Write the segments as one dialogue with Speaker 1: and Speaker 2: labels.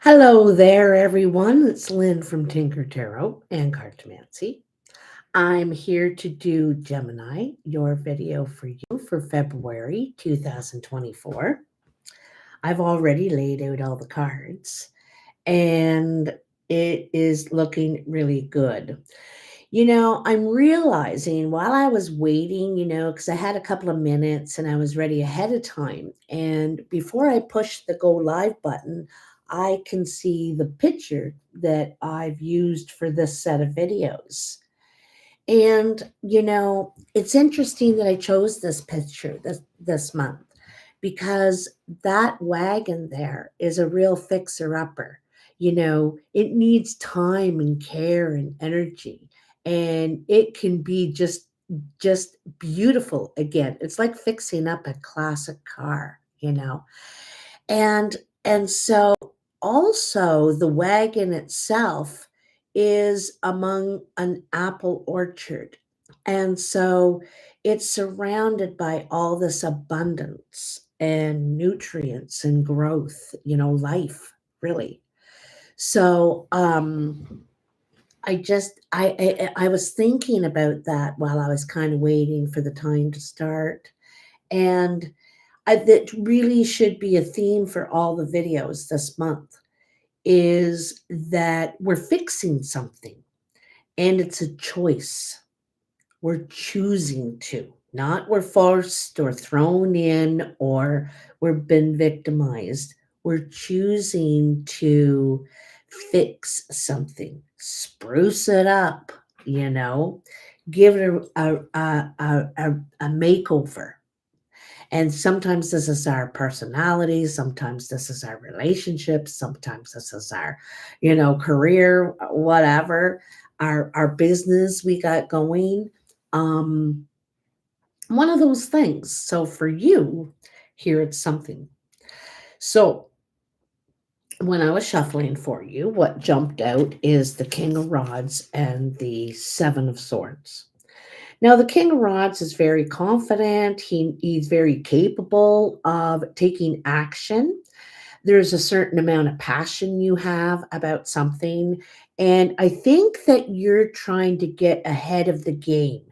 Speaker 1: Hello there, everyone. It's Lynn from Tinker Tarot and Cartomancy. I'm here to do Gemini, your video for you for February 2024. I've already laid out all the cards and it is looking really good. I'm realizing while I was waiting, because I had a couple of minutes and I was ready ahead of time. And before I pushed the go live button, I can see the picture that I've used for this set of videos. And, it's interesting that I chose this picture this month because that wagon there is a real fixer upper. It needs time and care and energy, and it can be just beautiful again. It's like fixing up a classic car. And and so also the wagon itself is among an apple orchard. And so it's surrounded by all this abundance and nutrients and growth, life, really. So I was thinking about that while I was kind of waiting for the time to start. And that really should be a theme for all the videos this month is that we're fixing something and it's a choice. We're choosing to, not we're forced or thrown in or we've been victimized. We're choosing to fix something, spruce it up, you know, give it a makeover. And sometimes this is our personality, sometimes this is our relationships, sometimes this is our, career, whatever, our business we got going. Um, One of those things. So for you, here it's something. So when I was shuffling for you, what jumped out is the King of Rods and the Seven of Swords. Now, the King of Rods is very confident. He's very capable of taking action. There's a certain amount of passion you have about something. And I think that you're trying to get ahead of the game.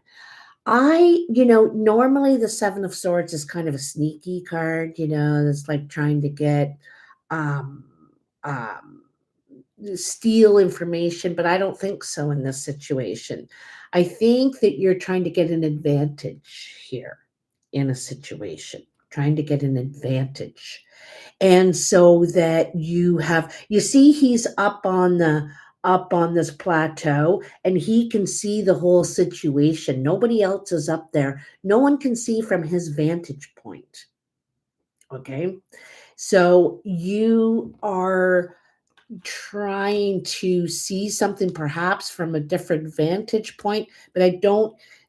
Speaker 1: Normally the Seven of Swords is kind of a sneaky card, it's like trying to get um, um, steal information, but I don't think so in this situation. I think that you're trying to get an advantage here in a situation, trying to get an advantage. And so that you see he's up on this plateau and he can see the whole situation. Nobody else is up there. No one can see from his vantage point. Okay? So you are trying to see something perhaps from a different vantage point, but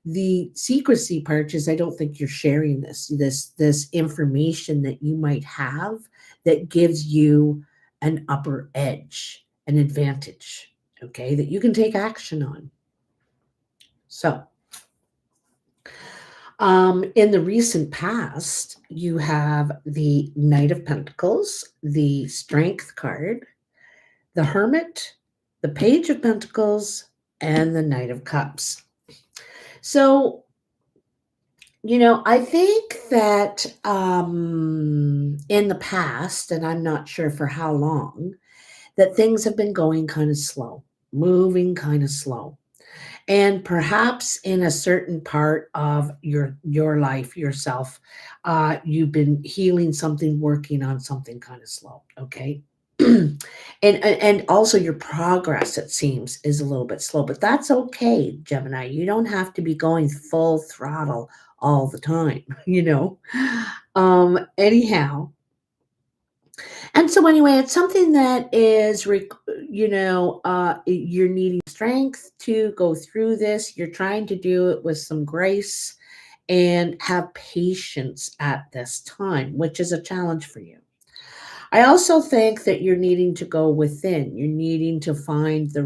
Speaker 1: the secrecy part is I don't think you're sharing this information that you might have that gives you an upper edge, an advantage, okay, that you can take action on. So in the recent past, you have the Knight of Pentacles, the Strength card, the Hermit, the Page of Pentacles, and the Knight of Cups. So, I think that in the past, and I'm not sure for how long, that things have been going kind of slow, moving kind of slow. And perhaps in a certain part of your life yourself, you've been healing something, working on something kind of slow, okay? And also your progress, it seems, is a little bit slow, but that's okay, Gemini. You don't have to be going full throttle all the time, Anyhow, and so anyway, it's something that is, you're needing strength to go through this. You're trying to do it with some grace and have patience at this time, which is a challenge for you. I also think that you're needing to go within. You're needing to find the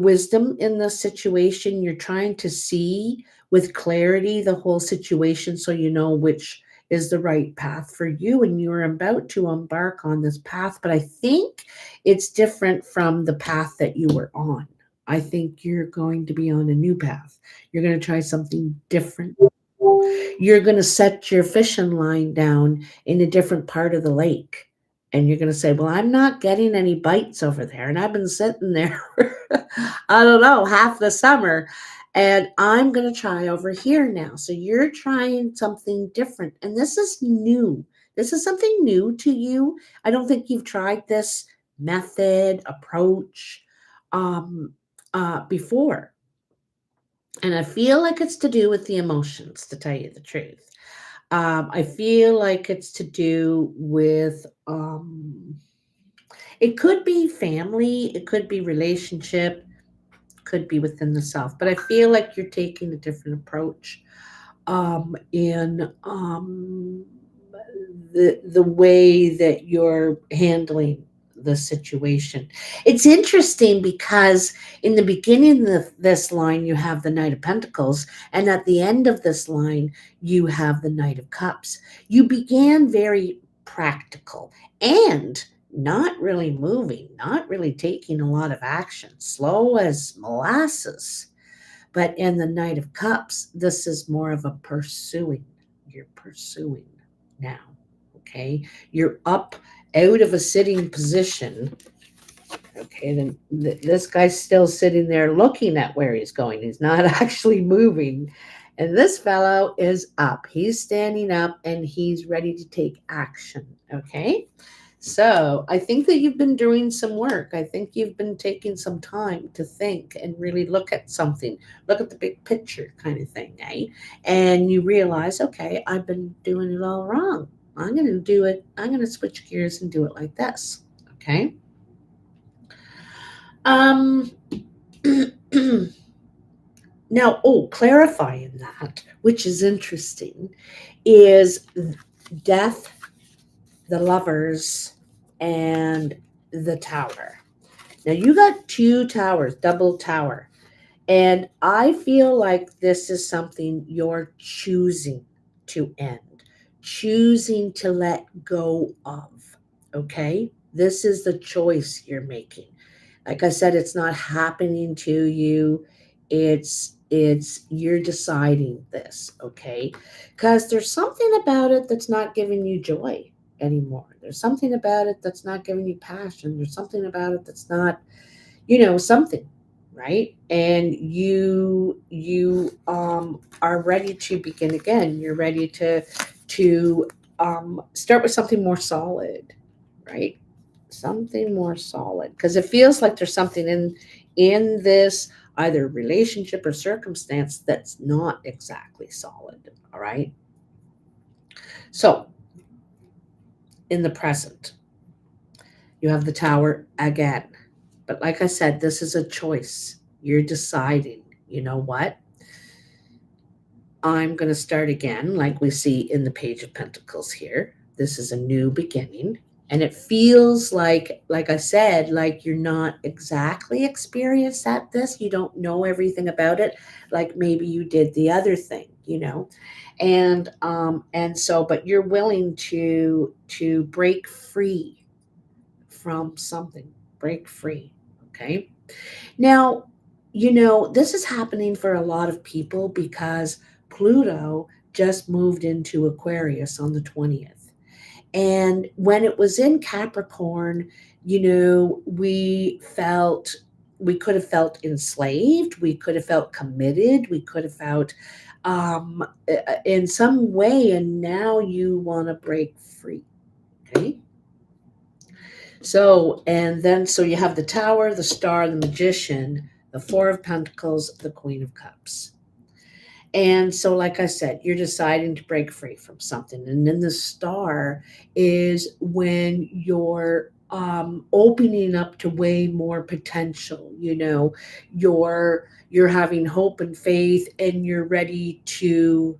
Speaker 1: wisdom in the situation. You're trying to see with clarity the whole situation so you know which is the right path for you, and you're about to embark on this path, but I think it's different from the path that you were on. I think you're going to be on a new path. You're going to try something different. You're going to set your fishing line down in a different part of the lake. And you're going to say, well, I'm not getting any bites over there. And I've been sitting there, I don't know, half the summer. And I'm going to try over here now. So you're trying something different. And this is new. This is something new to you. I don't think you've tried this method, approach um, before. And I feel like it's to do with the emotions, to tell you the truth. I feel like it's to do with, it could be family, it could be relationship, could be within the self, but I feel like you're taking a different approach in the way that you're handling the situation. It's interesting because in the beginning of this line you have the Knight of Pentacles, and at the end of this line you have the Knight of Cups. You began very practical and not really moving, not really taking a lot of action, slow as molasses. But in the Knight of Cups, this is more of a pursuing. You're pursuing now. Okay. You're up out of a sitting position. Okay. Then this guy's still sitting there looking at where he's going. He's not actually moving. And this fellow is up. He's standing up and he's ready to take action. Okay. So I think that you've been doing some work. I think you've been taking some time to think and really look at something, look at the big picture kind of thing, eh? And you realize, okay, I've been doing it all wrong. I'm going to do it. I'm going to switch gears and do it like this. Okay. Um, Now, clarifying that, which is interesting, is death, the lovers, and the tower. Now you got two towers, double tower. And I feel like this is something you're choosing to end, choosing to let go of. Okay? This is the choice you're making. Like I said, it's not happening to you. It's you're deciding this, okay? Because there's something about it that's not giving you joy anymore. There's something about it that's not giving you passion. There's something about it that's not, something, right? And you are ready to begin again. You're ready to start with something more solid, right? Something more solid, because it feels like there's something in this either relationship or circumstance that's not exactly solid. All right. So in the present, you have the tower again. But like I said, this is a choice. You're deciding, you know what? I'm going to start again, like we see in the Page of Pentacles here. This is a new beginning. And it feels like I said, like you're not exactly experienced at this. You don't know everything about it, like maybe you did the other thing, and so, but you're willing to break free from something, break free. Okay. Now, this is happening for a lot of people because Pluto just moved into Aquarius on the 20th. And when it was in Capricorn, we could have felt enslaved, we could have felt committed, we could have felt in some way, and now you want to break free. Okay. So you have the Tower, the Star, the Magician, the Four of Pentacles, the Queen of Cups. And so, like I said, you're deciding to break free from something. And then the Star is when you're opening up to way more potential. You're having hope and faith, and you're ready to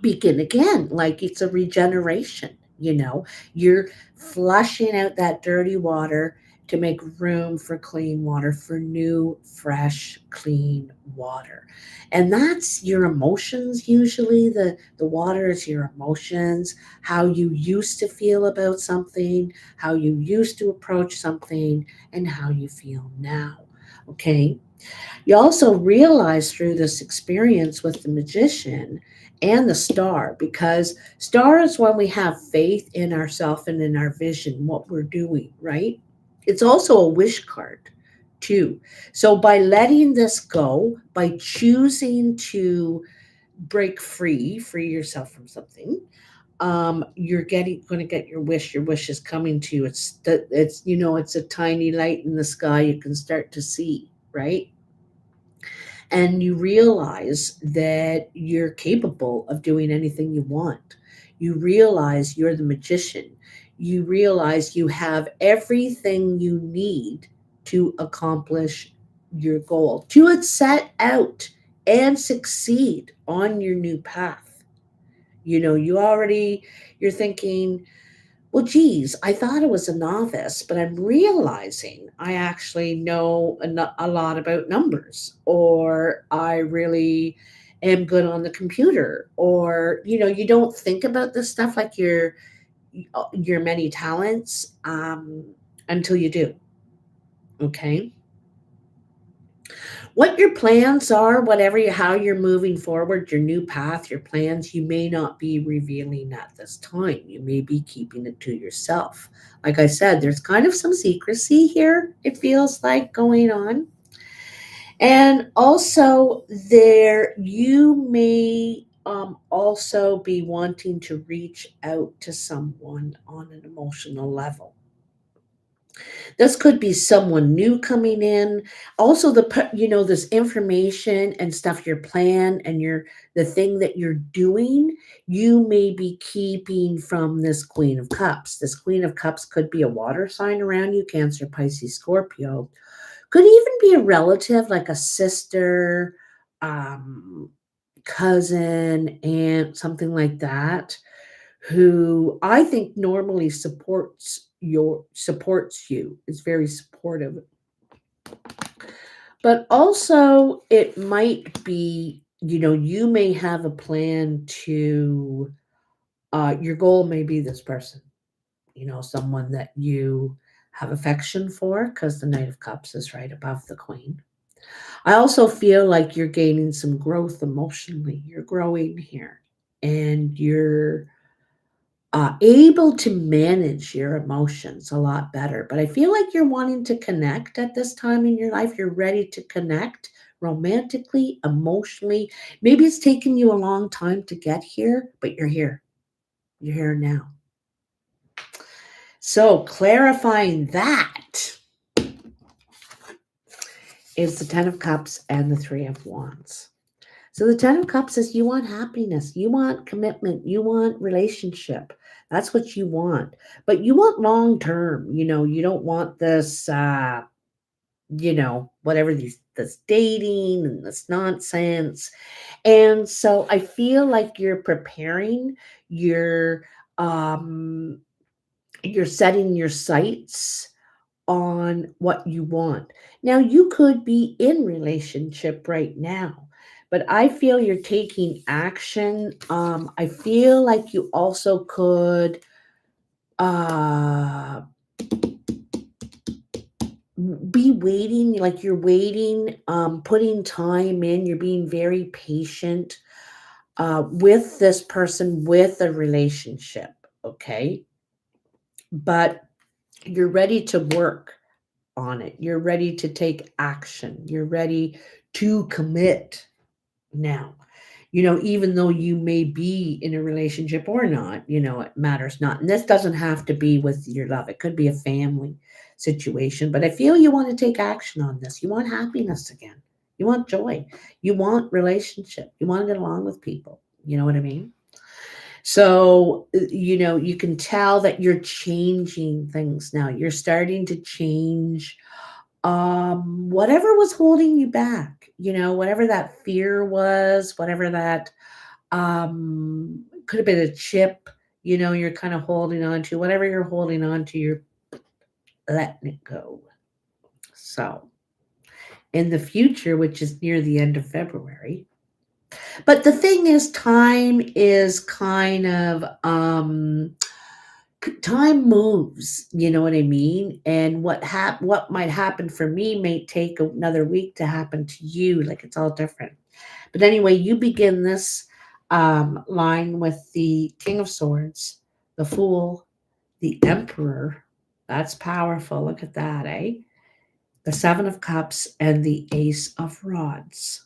Speaker 1: begin again. Like it's a regeneration. You're flushing out that dirty water to make room for clean water, for new, fresh, clean water. And that's your emotions usually. The water is your emotions, how you used to feel about something, how you used to approach something, and how you feel now. Okay. You also realize through this experience with the magician and the star, because star is when we have faith in ourselves and in our vision, what we're doing, right? It's also a wish card too. So by letting this go, by choosing to break free yourself from something, you're getting going to get your wish. Your wish is coming to you. It's it's a tiny light in the sky you can start to see, right? And you realize that you're capable of doing anything you want. You realize you're the magician. You realize you have everything you need to accomplish your goal, to set out and succeed on your new path. You're thinking, well, geez, I thought I was a novice, but I'm realizing I actually know a lot about numbers, or I really am good on the computer, or you don't think about this stuff like your many talents until you do. Okay. What your plans are, how you're moving forward, your new path, your plans, you may not be revealing at this time. You may be keeping it to yourself. Like I said, there's kind of some secrecy here, it feels like, going on. And also, there you may also be wanting to reach out to someone on an emotional level. This could be someone new coming in. Also, this information and stuff, your plan and the thing that you're doing, you may be keeping from this Queen of Cups. This Queen of Cups could be a water sign around you, Cancer, Pisces, Scorpio. Could even be a relative, like a sister, um, cousin, aunt, something like that, who I think normally supports you, is very supportive. But also it might be, you may have a plan to your goal may be this person, someone that you have affection for, because the Knight of Cups is right above the Queen. I also feel like you're gaining some growth emotionally. You're growing here, and you're able to manage your emotions a lot better. But I feel like you're wanting to connect at this time in your life. You're ready to connect romantically, emotionally. Maybe it's taken you a long time to get here, but you're here. You're here now. So, clarifying that is the Ten of Cups and the Three of Wands. So the Ten of Cups says you want happiness, you want commitment, you want relationship. That's what you want. But you want long term. You don't want this whatever this dating and this nonsense. And so I feel like you're preparing, um you're setting your sights on what you want. Now, you could be in relationship right now, but I feel you're taking action. I feel like you also could uh, be waiting, like you're waiting, putting time in, you're being very patient with this person, with a relationship, okay? But you're ready to work on it. You're ready to take action. You're ready to commit now. Even though you may be in a relationship or not, it matters not. And this doesn't have to be with your love, it could be a family situation. But I feel you want to take action on this. You want happiness again. You want joy. You want relationship. You want to get along with people. You know what I mean? So, you can tell that you're changing things now. You're starting to change whatever was holding you back, whatever that fear was, whatever that could have been a chip, you're kind of holding on to, whatever you're holding on to, letting it go. So, in the future, which is near the end of February, but the thing is, time is kind of time moves, you know what I mean? And what might happen for me may take another week to happen to you. Like it's all different. But anyway, you begin this line with the King of Swords, the Fool, the Emperor. That's powerful. Look at that, eh? The Seven of Cups and the Ace of Rods.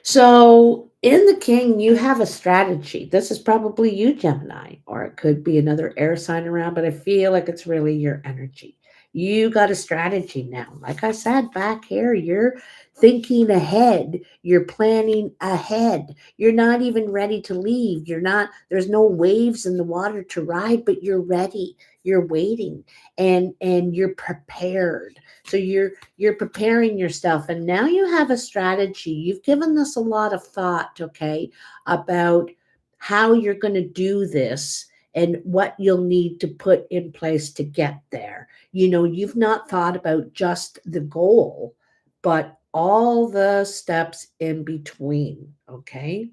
Speaker 1: So in the King, you have a strategy. This is probably you, Gemini, or it could be another air sign around, but I feel like it's really your energy. You got a strategy now. Like I said back here, you're thinking ahead, you're planning ahead. You're not even ready to leave. You're not, there's no waves in the water to ride, but you're ready. You're waiting and you're prepared. So you're preparing yourself and now you have a strategy. You've given this a lot of thought, okay, about how you're going to do this and what you'll need to put in place to get there. You know, you've not thought about just the goal, but all the steps in between, okay?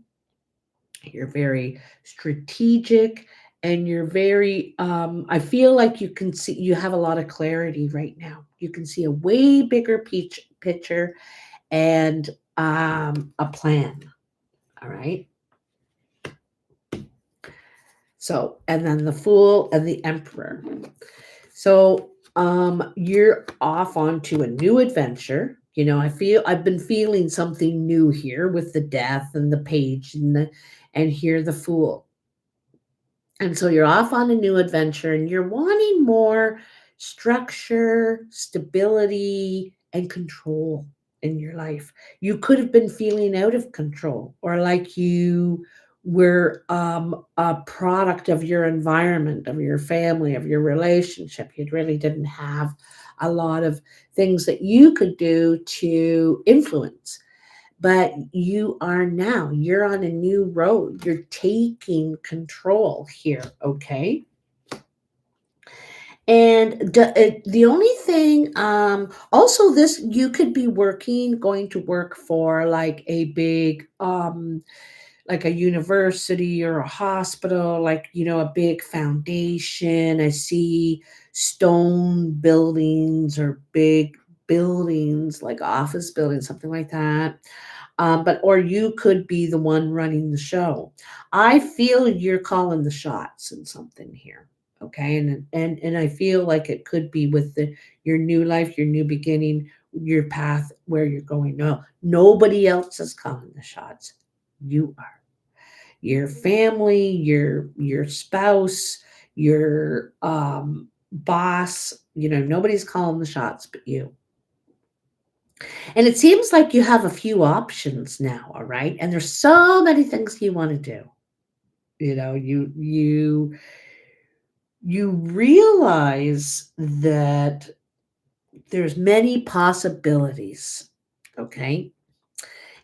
Speaker 1: You're very strategic and you're very I feel like you can see you have a lot of clarity right now. You can see a way bigger picture and a plan. All right. So, and then the Fool and the Emperor. So, you're off onto a new adventure. You know, I've been feeling something new here with the Death and the Page and here the Fool. And so you're off on a new adventure and you're wanting more structure, stability, and control in your life. You could have been feeling out of control or like you were a product of your environment, of your family, of your relationship. You really didn't have a lot of things that you could do to influence, but you are now, you're on a new road, you're taking control here, okay? And the only thing also this, you could be working, going to work for like a big like a university or a hospital, like, you know, a big foundation. I see stone buildings or big buildings like office buildings, something like that. But or you could be the one running the show. I feel you're calling the shots in something here. Okay. And I feel like it could be with your new life, your new beginning, your path where you're going. No, nobody else is calling the shots. You are. Your family, your spouse, your boss, you know, nobody's calling the shots but you. And it seems like you have a few options now, all right? And there's so many things you want to do. You know, you realize that there's many possibilities, okay?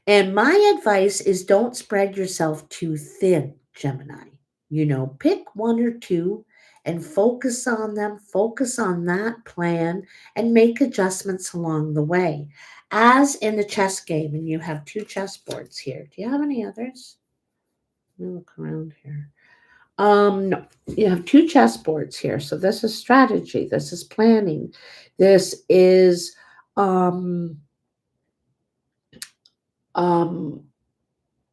Speaker 1: And my advice is don't spread yourself too thin, Gemini. You know, pick one or two and focus on them, focus on that plan, and make adjustments along the way. As in the chess game, and you have two chess boards here. Do you have any others? Let me look around here. No, you have two chess boards here. So this is strategy, this is planning, this is um um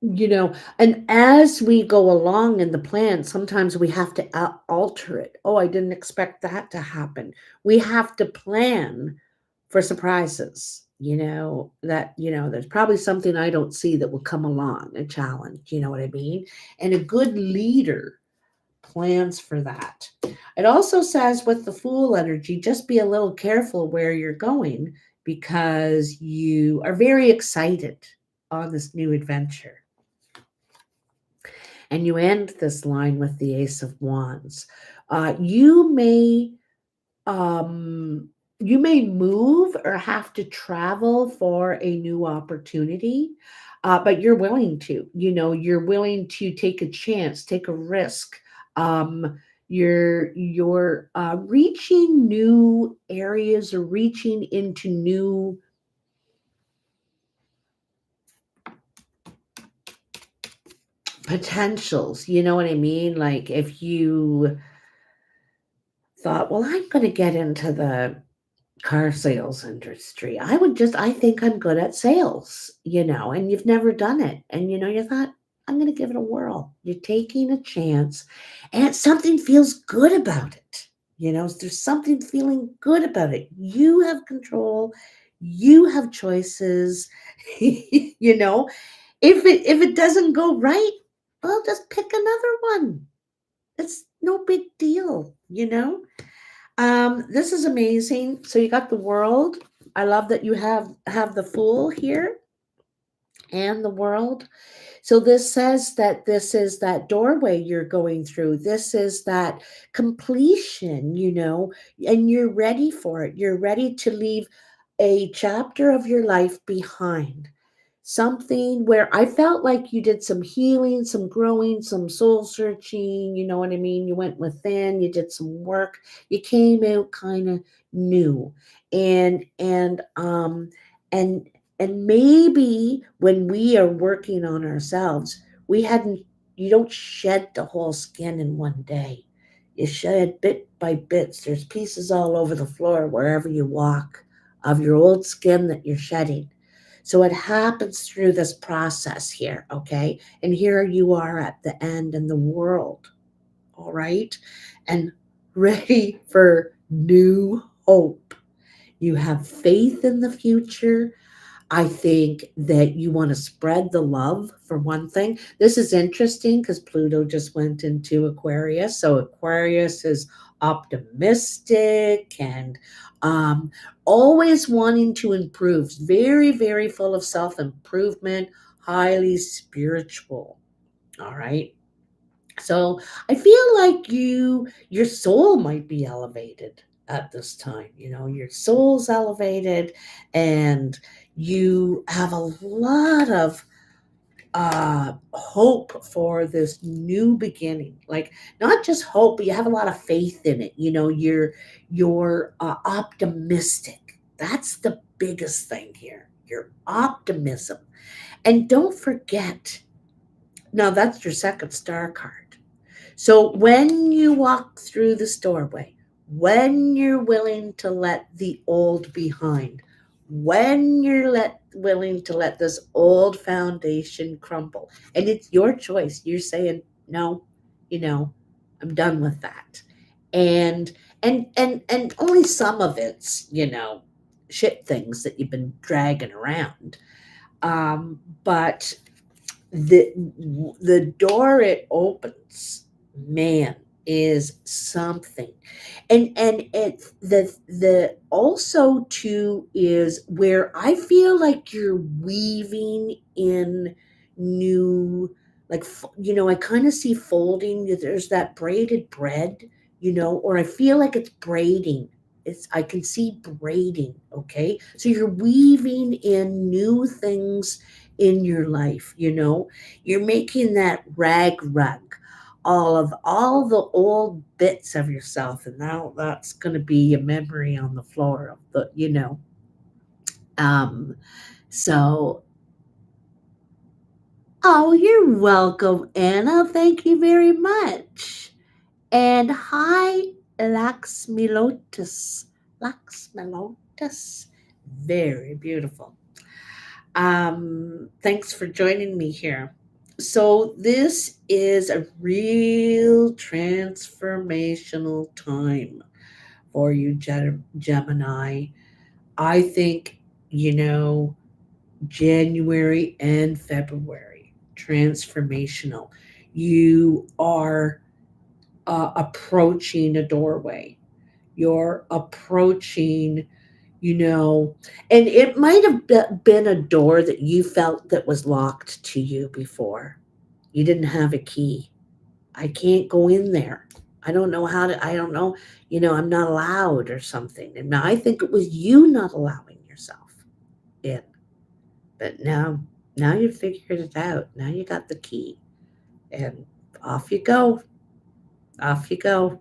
Speaker 1: you know, and as we go along in the plan, sometimes we have to alter it. Oh, I didn't expect that to happen. We have to plan for surprises, you know, that, you know, there's probably something I don't see that will come along, a challenge, you know what I mean? And a good leader plans for that. It also says with the Fool energy, just be a little careful where you're going because you are very excited on this new adventure. And you end this line with the Ace of Wands. You may you may move or have to travel for a new opportunity, but you're willing to. You know, you're willing to take a chance, take a risk. Um, You're reaching new areas or reaching into new potentials. You know what I mean? Like if you thought, well, I'm going to get into the car sales industry. I think I'm good at sales, and you've never done it. And, you thought, I'm going to give it a whirl. You're taking a chance and something feels good about it. There's something feeling good about it. You have control. You have choices. If it doesn't go right, well, just pick another one. It's no big deal. This is amazing. So you got the world. I love that you have the fool here and the world. So this says that this is that doorway you're going through. This is that completion, and you're ready for it. You're ready to leave a chapter of your life behind. Something where I felt like you did some healing, some growing, some soul searching, you know what I mean? You went within, you did some work, you came out kind of new. And and um and and maybe when we are working on ourselves, we hadn't you don't shed the whole skin in one day. You shed bit by bits. There's pieces all over the floor wherever you walk of your old skin that you're shedding. So it happens through this process here, okay? And here you are at the end in the world, all right? And ready for new hope. You have faith in the future. I think that you want to spread the love for one thing. This is interesting because Pluto just went into Aquarius. So Aquarius is optimistic and um, always wanting to improve, very, very full of self improvement, highly spiritual. All right. So I feel like your soul might be elevated at this time. Your soul's elevated and you have a lot of hope for this new beginning. Like not just hope, but you have a lot of faith in it. You're optimistic. That's the biggest thing here. Your optimism. And don't forget, now that's your second star card. So when you walk through this doorway, when you're willing to let the old behind, when you're willing to let this old foundation crumble, and it's your choice. You're saying, no, you know, I'm done with that. And and only some of it's, shit things that you've been dragging around. But the the door it opens, man, is something. And the also too is where I feel like you're weaving in new, like, I kind of see folding. There's that braided bread, or I feel like it's braiding. I can see braiding. Okay, so you're weaving in new things in your life. You're making that rug, all the old bits of yourself, and now that's going to be a memory on the floor of the. um so, oh, you're welcome, Anna. Thank you very much. And hi, Laxmilotus. Very beautiful. Thanks for joining me here. So, this is a real transformational time for you, Gemini. I think, January and February, transformational. You are approaching a doorway. You're approaching, you know and it might have been a door that you felt that was locked to you before. You didn't have a key. I can't go in there. I don't know how to. I don't know. I'm not allowed or something. And I think it was you not allowing yourself in. But now you figured it out. Now you got the key, and off you go. Off you go.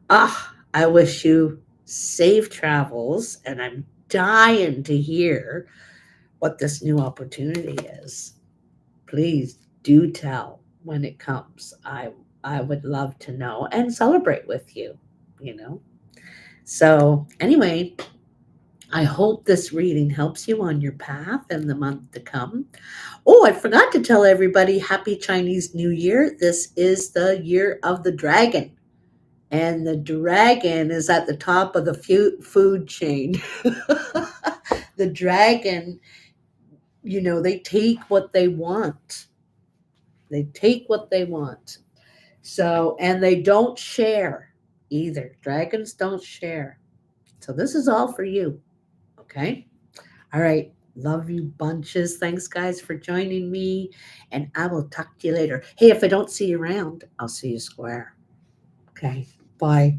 Speaker 1: I wish you safe travels, and I'm dying to hear what this new opportunity is. Please do tell when it comes. I would love to know and celebrate with you, you know. So, anyway, I hope this reading helps you on your path in the month to come. Oh, I forgot to tell everybody happy Chinese New Year. This is the year of the dragon, and the dragon is at the top of the food chain. The dragon, they take what they want. They take what they want. So, and they don't share either. Dragons don't share. So, this is all for you. Okay. All right. Love you bunches. Thanks, guys, for joining me. And I will talk to you later. Hey, if I don't see you around, I'll see you square. Okay. Bye.